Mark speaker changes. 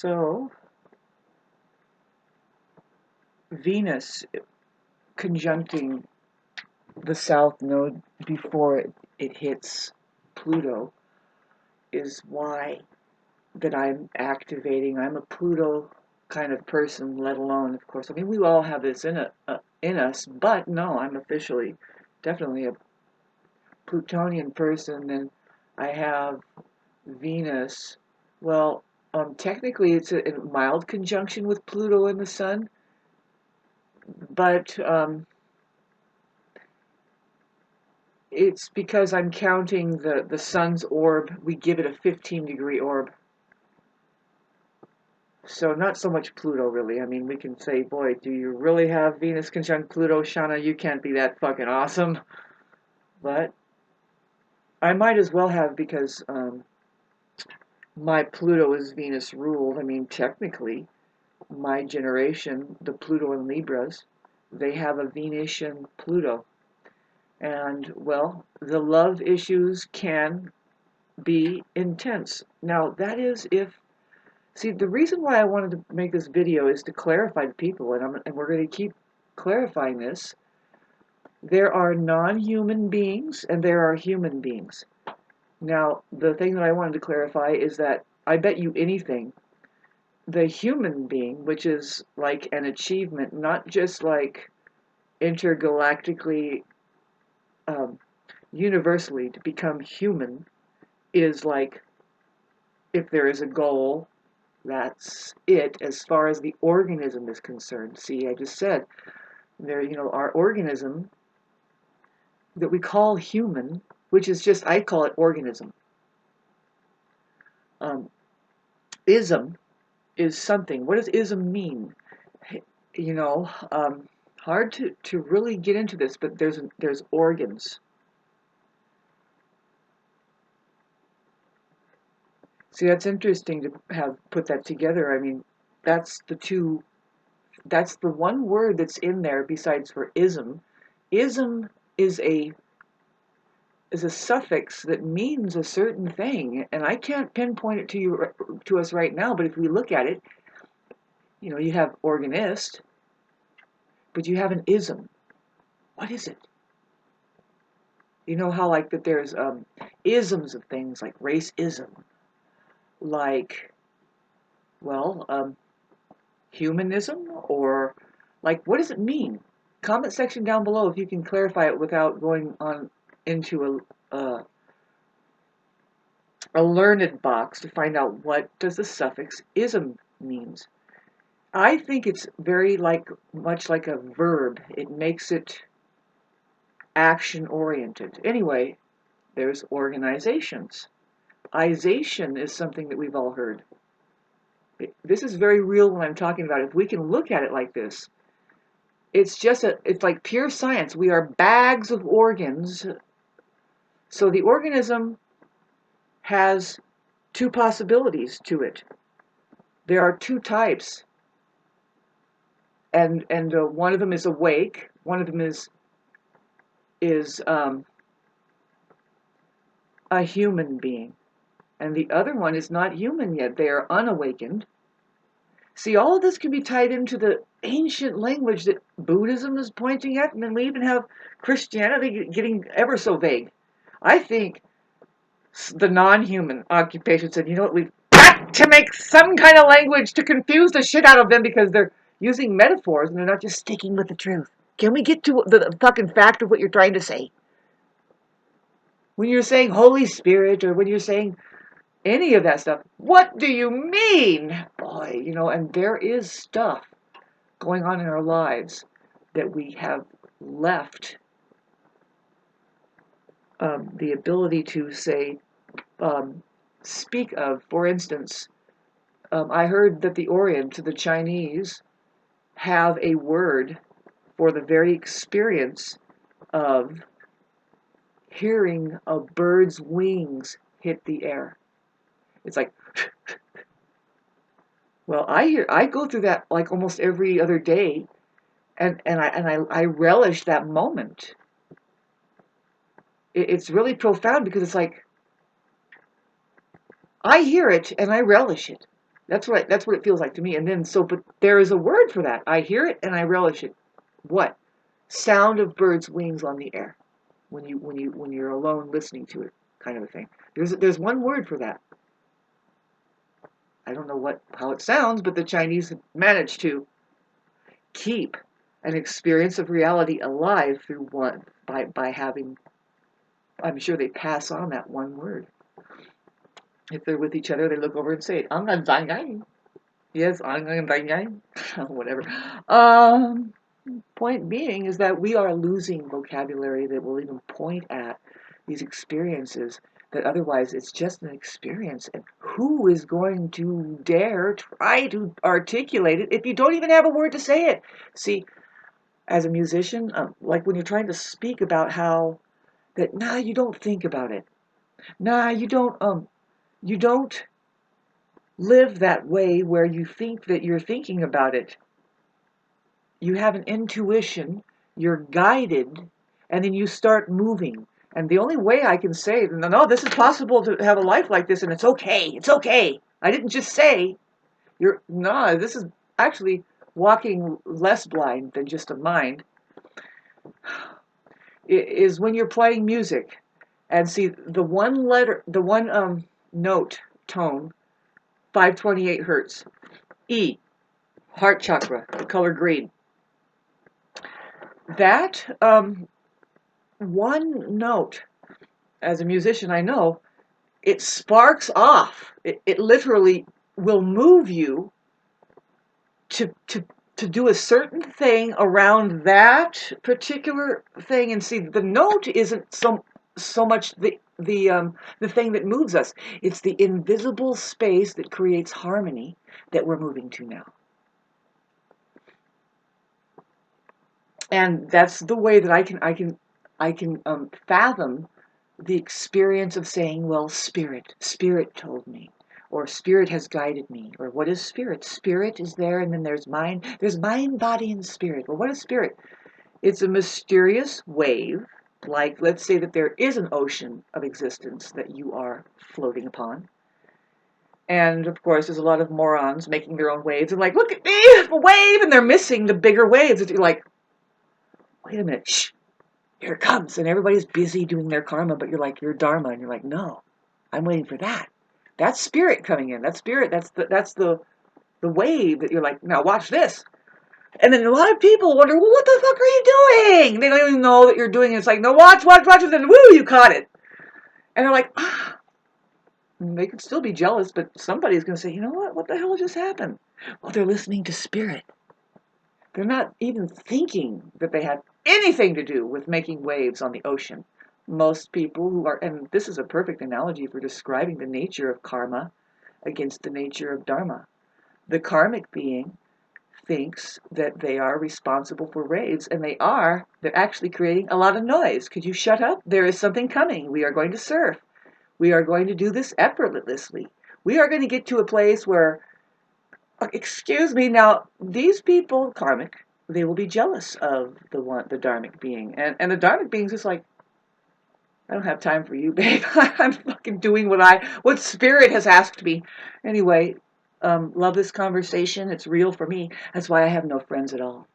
Speaker 1: So, Venus conjuncting the south node before it hits Pluto is why that I'm activating. I'm a Pluto kind of person, let alone, of course, I mean, we all have this in us, but no, I'm officially definitely a Plutonian person, and I have Venus. Well, technically it's a mild conjunction with Pluto and the Sun, but it's because I'm counting the Sun's orb. We give it a 15-degree orb. So not so much Pluto, really. I mean, we can say, boy, do you really have Venus conjunct Pluto, Shauna? You can't be that fucking awesome. But I might as well have, because my Pluto is Venus ruled. I mean, technically, my generation, the Pluto and Libras, they have a Venetian Pluto. And, well, the love issues can be intense. Now, that is if... See, the reason why I wanted to make this video is to clarify to people, and we're going to keep clarifying this. There are non-human beings, and there are human beings. Now, the thing that I wanted to clarify is that I bet you anything, the human being, which is like an achievement, not just like intergalactically, universally, to become human, is like, if there is a goal, that's it as far as the organism is concerned. See, I just said, there, our organism that we call human, which is just, I call it organism. Ism is something. What does ism mean? Hard to really get into this, but there's organs. See, that's interesting to have put that together. I mean, that's the one word that's in there besides for ism. Ism is a suffix that means a certain thing, and I can't pinpoint it to us right now, but if we look at it, you have organist, but you have an ism. What is it? You know how like that there's isms of things like racism, like, well, humanism, or like, what does it mean? Comment section down below if you can clarify it without going on into a learned box to find out what does the suffix ism means. I think it's very much like a verb. It makes it action oriented. Anyway, there's organizations. Ization is something that we've all heard. This is very real when I'm talking about it. If we can look at it like this, it's like pure science. We are bags of organs. So the organism has two possibilities to it. There are two types, and one of them is awake. One of them is a human being, and the other one is not human yet. They are unawakened. See, all of this can be tied into the ancient language that Buddhism is pointing at, and then we even have Christianity getting ever so vague. I think the non-human occupation said, you know what, we've got to make some kind of language to confuse the shit out of them because they're using metaphors and they're not just sticking with the truth. Can we get to the fucking fact of what you're trying to say? When you're saying Holy Spirit, or when you're saying any of that stuff, what do you mean? Boy, and there is stuff going on in our lives that we have left the ability to say, speak of. For instance, I heard that the Orient, the Chinese, have a word for the very experience of hearing a bird's wings hit the air. It's like, well, I go through that like almost every other day, and I relish that moment. It's really profound because it's like, I hear it and I relish it. That's what it feels like to me. And then but there is a word for that. I hear it and I relish it. What? Sound of birds' wings on the air. When you're alone listening to it, kind of a thing. There's one word for that. I don't know how it sounds, but the Chinese have managed to keep an experience of reality alive through by having. I'm sure they pass on that one word. If they're with each other, they look over and say it. Yes, whatever. Point being is that we are losing vocabulary that will even point at these experiences that otherwise it's just an experience. And who is going to dare try to articulate it if you don't even have a word to say it? See, as a musician, like when you're trying to speak about how that, nah, you don't think about it. Nah, you don't live that way where you think that you're thinking about it. You have an intuition, you're guided, and then you start moving. And the only way I can say, no, this is possible to have a life like this, and it's okay. I didn't just say, this is actually walking less blind than just a mind, is when you're playing music, and see the one note, tone, 528 hertz, E, heart chakra, the color green. That one note, as a musician, I know, it sparks off. It literally will move you to do a certain thing around that particular thing. And see, the note isn't so much the thing that moves us. It's the invisible space that creates harmony that we're moving to now. And that's the way that I can fathom the experience of saying, well, spirit told me, or spirit has guided me, or what is spirit? Spirit is there, and then there's mind, body, and spirit. Well, what is spirit? It's a mysterious wave, like, let's say that there is an ocean of existence that you are floating upon. And of course, there's a lot of morons making their own waves and like, look at me, a wave, and they're missing the bigger waves. You're like, wait a minute, shh, here it comes. And everybody's busy doing their karma, but you're like, your dharma. And you're like, no, I'm waiting for that. That's spirit coming in. That's spirit. That's the wave that you're like, now watch this. And then a lot of people wonder, well, what the fuck are you doing? They don't even know that you're doing it. It's like, no, watch. And then, woo, you caught it. And they're like, ah. And they could still be jealous, but somebody's going to say, you know what? What the hell just happened? Well, they're listening to spirit. They're not even thinking that they have anything to do with making waves on the ocean. Most people who are, and this is a perfect analogy for describing the nature of karma against the nature of dharma. The karmic being thinks that they are responsible for waves, and they're actually creating a lot of noise. Could you shut up? There is something coming. We are going to surf. We are going to do this effortlessly. We are going to get to a place where, excuse me, now, these people, karmic, they will be jealous of the dharmic being. And the dharmic being's just like, I don't have time for you, babe. I'm fucking doing what spirit has asked me. Anyway, love this conversation. It's real for me. That's why I have no friends at all.